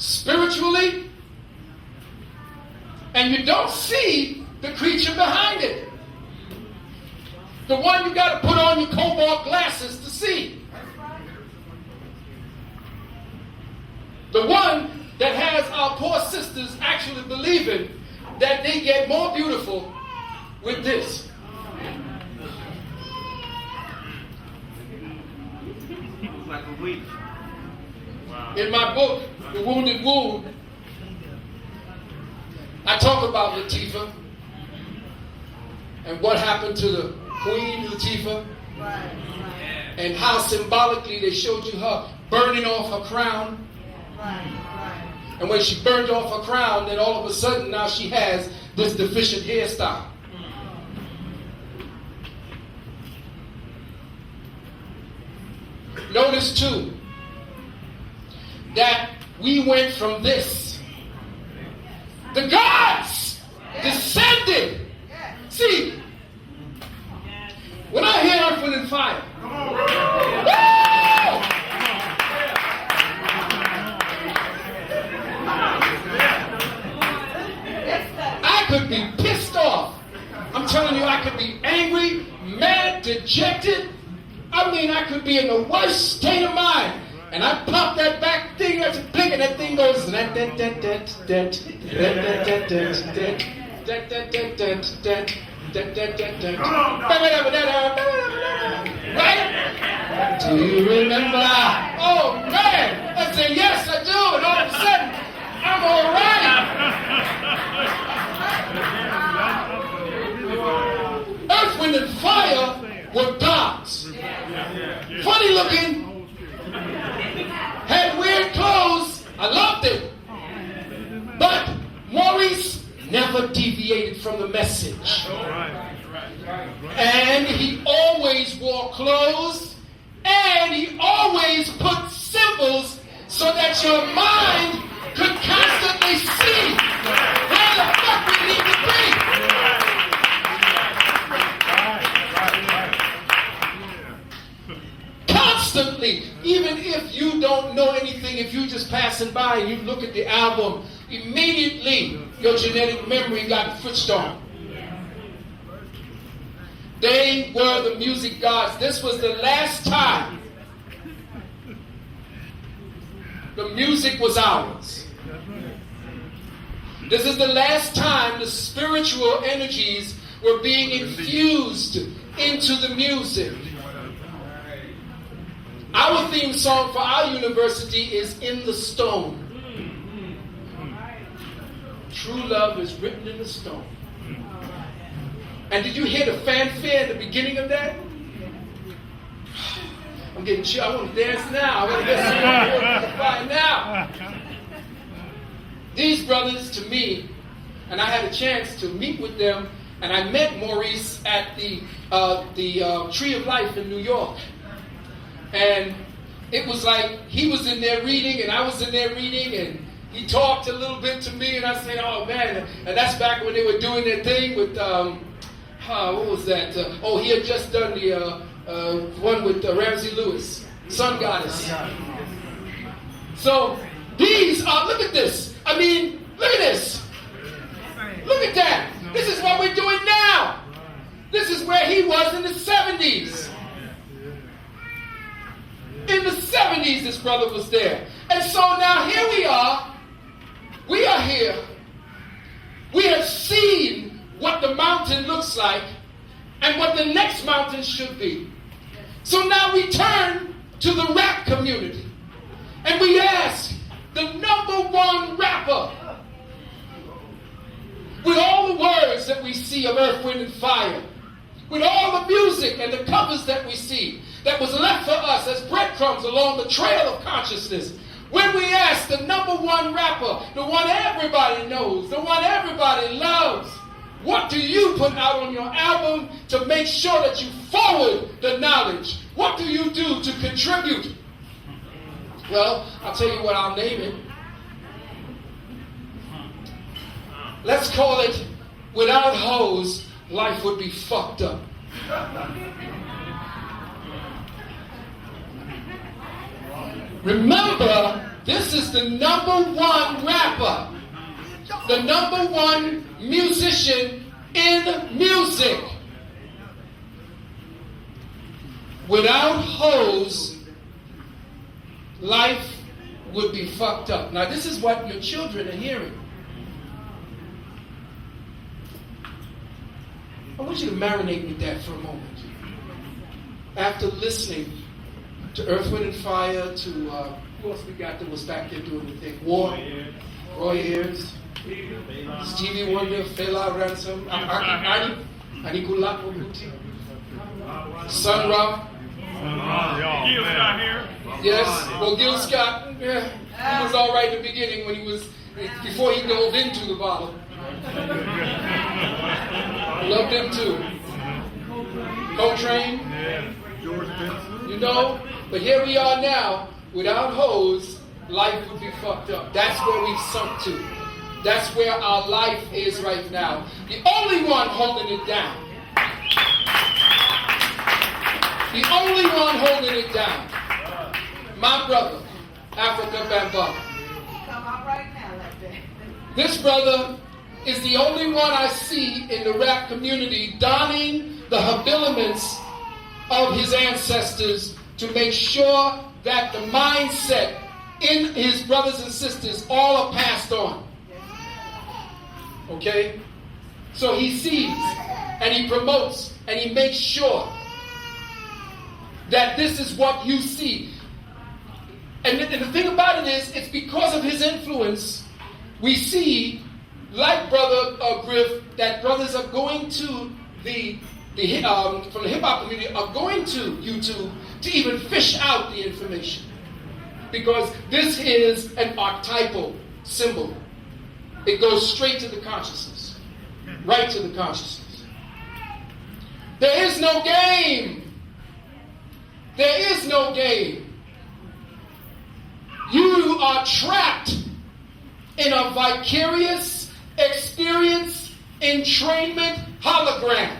spiritually, and you don't see the creature behind it. The one you got to put on your cobalt glasses to see. The one that has our poor sisters actually believing that they get more beautiful with this. Like a week. In my book, The Wounded Wound, I talk about Latifah and what happened to the Queen Latifah, and how symbolically they showed you her burning off her crown. And when she burned off her crown, then all of a sudden now she has this deficient hairstyle. Notice too that we went from this. The gods descended. See, when I hear Earth, Wind, and Fire, I could be pissed off. I'm telling you, I could be angry, mad, dejected. I mean, I could be in the worst state of mind. And I pop that back thing, that's a blink, and that thing goes. Right? Do you remember? Oh man! I say yes, I do, and all of a sudden, I'm all right. Earth, Wind, and Fire were gods. Funny looking, had weird clothes. I loved it, but Maurice never deviated from the message. And he always wore clothes, and he always put symbols so that your mind could constantly see where the fuck we need to be. Constantly, even if you don't know anything, if you're just passing by and you look at the album, immediately your genetic memory got switched on. They were the music gods. This was the last time the music was ours. This is the last time the spiritual energies were being infused into the music. Our theme song for our university is In the Stone. True love is written in the stone. And did you hear the fanfare at the beginning of that? I'm getting chill. I want to dance now. I want to get right now. These brothers, to me, and I had a chance to meet with them, and I met Maurice at the Tree of Life in New York. And it was like he was in there reading, and I was in there reading, and he talked a little bit to me, and I said, oh man. And that's back when they were doing their thing with, what was that? He had just done the one with Ramsey Lewis, Sun Goddess. So these are, look at this. I mean, look at this. Look at that. This is what we're doing now. This is where he was in the 70s. In the 70s, this brother was there. And so now here we are. We are here. We have seen what the mountain looks like and what the next mountain should be. So now we turn to the rap community and we ask the #1 rapper with all the words that we see of Earth, Wind, and Fire, with all the music and the covers that we see that was left for us as breadcrumbs along the trail of consciousness. When we ask the #1 rapper, the one everybody knows, the one everybody loves, what do you put out on your album to make sure that you forward the knowledge? What do you do to contribute? Well, I'll tell you what I'll name it. Let's call it, Without Hoes, Life Would Be Fucked Up. Remember This is the #1 rapper, the #1 musician in music. Without hoes, life would be fucked up. Now, this is what your children are hearing. I want you to marinate with that for a moment. After listening to Earth, Wind, and Fire, to who else we got that was back there doing the thing? War, Roy Ayers, Stevie Wonder, Fela Ransom, Ani Kulak Mobuti, Sun Ra. Gil Scott here. Yes, well, Gil Scott, yeah, he was all right in the beginning when he was, before he dove into the bottle. Loved him too. Coltrane, you know, but here we are now. Without hoes, life would be fucked up. That's where we've sunk to. That's where our life is right now. The only one holding it down. The only one holding it down. My brother, Africa Bambaa. Come out right now like that. This brother is the only one I see in the rap community donning the habiliments of his ancestors to make sure that the mindset in his brothers and sisters all are passed on. Okay? So he sees and he promotes and he makes sure that this is what you see. And the thing about it is, it's because of his influence, we see, like Brother Griff, that brothers are going to from the hip-hop community are going to YouTube to even fish out the information. Because this is an archetypal symbol. It goes straight to the consciousness. Right to the consciousness. There is no game. There is no game. You are trapped in a vicarious experience entrainment hologram.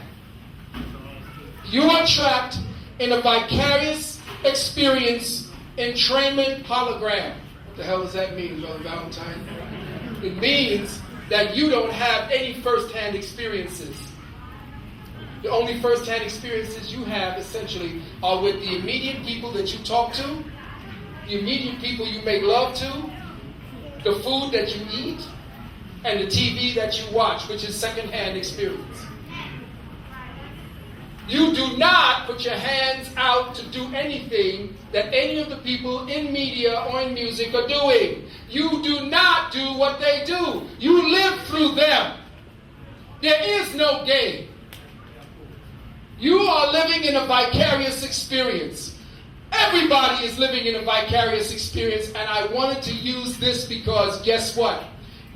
You are trapped in a vicarious experience entrainment hologram. What the hell does that mean, Brother Valentine? It means that you don't have any first-hand experiences. The only first-hand experiences you have, essentially, are with the immediate people that you talk to, the immediate people you make love to, the food that you eat, and the TV that you watch, which is second-hand experience. You do not put your hands out to do anything that any of the people in media or in music are doing. You do not do what they do. You live through them. There is no game. You are living in a vicarious experience. Everybody is living in a vicarious experience, and I wanted to use this because guess what?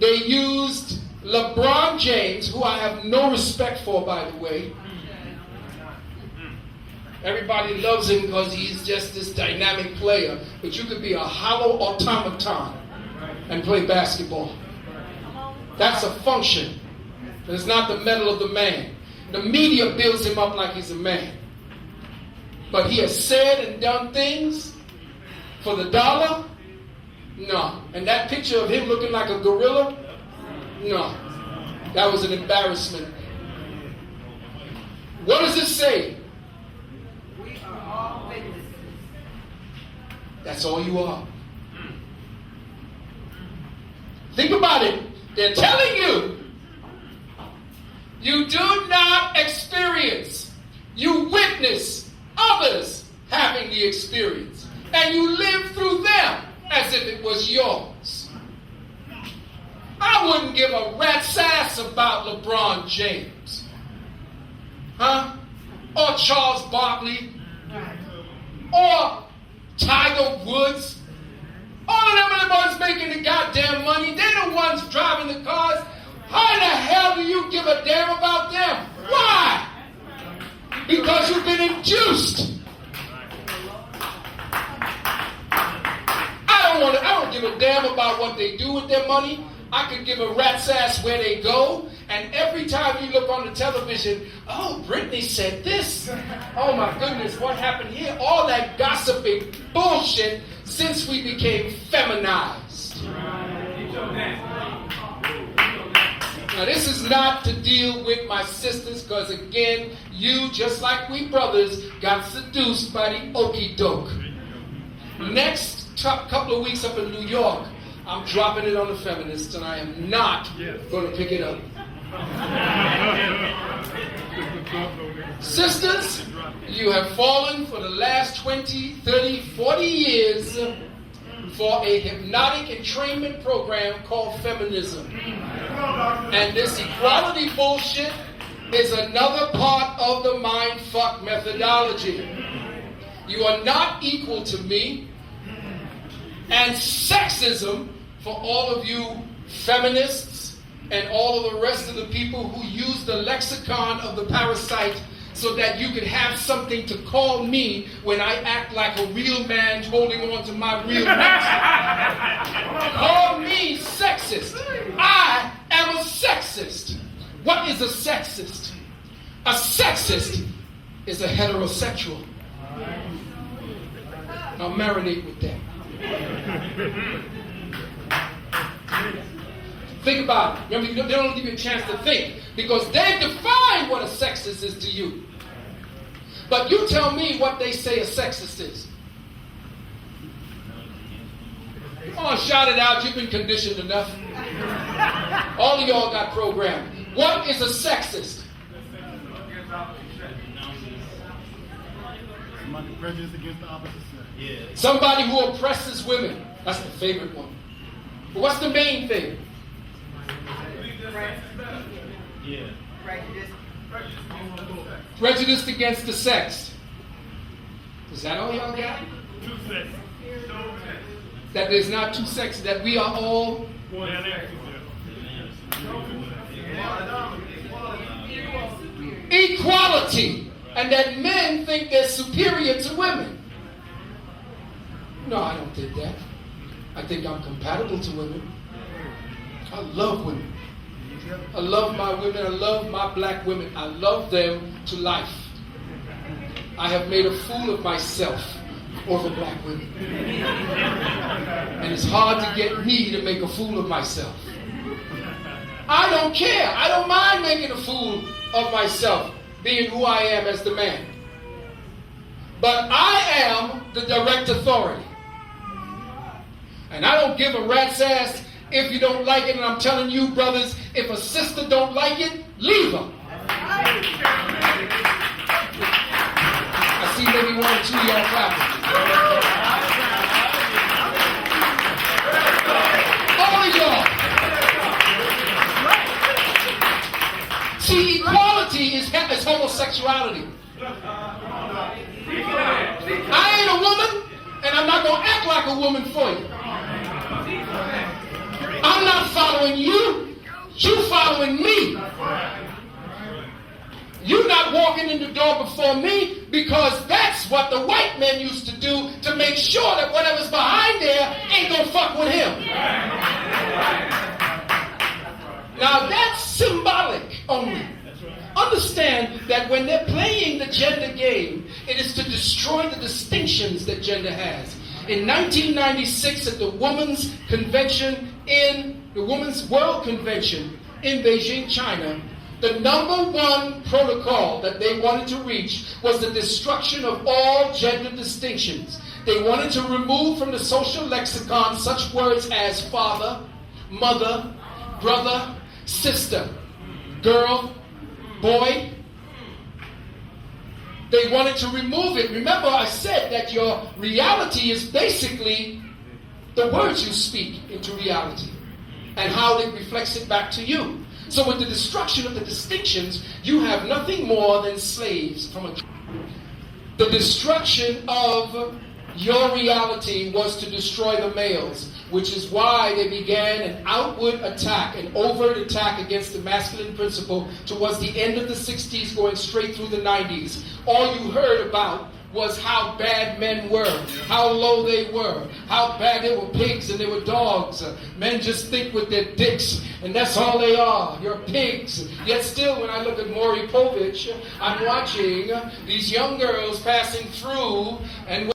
They used LeBron James, who I have no respect for, by the way. Everybody loves him because he's just this dynamic player, but you could be a hollow automaton and play basketball. That's a function. It's not the metal of the man. The media builds him up like he's a man. But he has said and done things for the dollar? No. And that picture of him looking like a gorilla? No. That was an embarrassment. What does it say? We are all witnesses. That's all you are. Think about it. They're telling you, you do not experience. You witness others having the experience. And you live through them as if it was yours. I wouldn't give a rat's ass about LeBron James. Huh? Or Charles Barkley. Or Tiger Woods. All of them are the ones making the goddamn money. They're the ones driving the cars. How the hell do you give a damn about them? Why? Because you've been induced. I don't give a damn about what they do with their money. I could give a rat's ass where they go, and every time you look on the television, oh, Brittany said this. Oh my goodness, what happened here? All that gossiping bullshit since we became feminized. Now this is not to deal with my sisters, because again, you, just like we brothers, got seduced by the okie doke. Next couple of weeks up in New York, I'm dropping it on the feminists, and I am not going to pick it up. Sisters, you have fallen for the last 20, 30, 40 years for a hypnotic entrainment program called feminism. And this equality bullshit is another part of the mindfuck methodology. You are not equal to me. And sexism, for all of you feminists and all of the rest of the people who use the lexicon of the parasite so that you can have something to call me when I act like a real man holding on to my real rights. Call me sexist. I am a sexist. What is a sexist? A sexist is a heterosexual. Now marinate with that. Think about it. Remember, they don't give you a chance to think, because they define what a sexist is to you. But you tell me what they say a sexist is. Come on, shout it out. You've been conditioned enough. All of y'all got programmed. What is a sexist? Somebody prejudiced against the opposite sex. Yeah. Somebody who oppresses women. That's the favorite one. But what's the main thing? Yeah. Prejudice against the sex. Is that all y'all got? Two sex. That there's not two sexes, that we are all equality, and that men think they're superior to women. No, I don't think that. I think I'm compatible to women. I love women. I love my women. I love my black women. I love them to life. I have made a fool of myself over black women. And it's hard to get me to make a fool of myself. I don't care. I don't mind making a fool of myself, being who I am as the man. But I am the direct authority. And I don't give a rat's ass if you don't like it. And I'm telling you, brothers, if a sister don't like it, leave her. I see maybe one or two of y'all clapping. All of y'all. See, equality is homosexuality. I ain't a woman, and I'm not going to act like a woman for you. I'm not following you. You following me. You're not walking in the door before me, because that's what the white men used to do to make sure that whatever's behind there ain't gonna fuck with him. Now that's symbolic only. Understand that when they're playing the gender game, it is to destroy the distinctions that gender has. In 1996, at the Women's Convention the Women's World Convention in Beijing, China, the number one protocol that they wanted to reach was the destruction of all gender distinctions. They wanted to remove from the social lexicon such words as father, mother, brother, sister, girl, boy. They wanted to remove it. Remember, I said that your reality is basically the words you speak into reality and how it reflects it back to you. So with the destruction of the distinctions, you have nothing more than slaves from a... The destruction of your reality was to destroy the males, which is why they began an outward attack, an overt attack against the masculine principle towards the end of the 60s, going straight through the 90s. All you heard about was how bad men were, how low they were, how bad they were pigs and they were dogs. Men just think with their dicks, and that's all they are. You're pigs. Yet still, when I look at Maury Povich, I'm watching these young girls passing through, and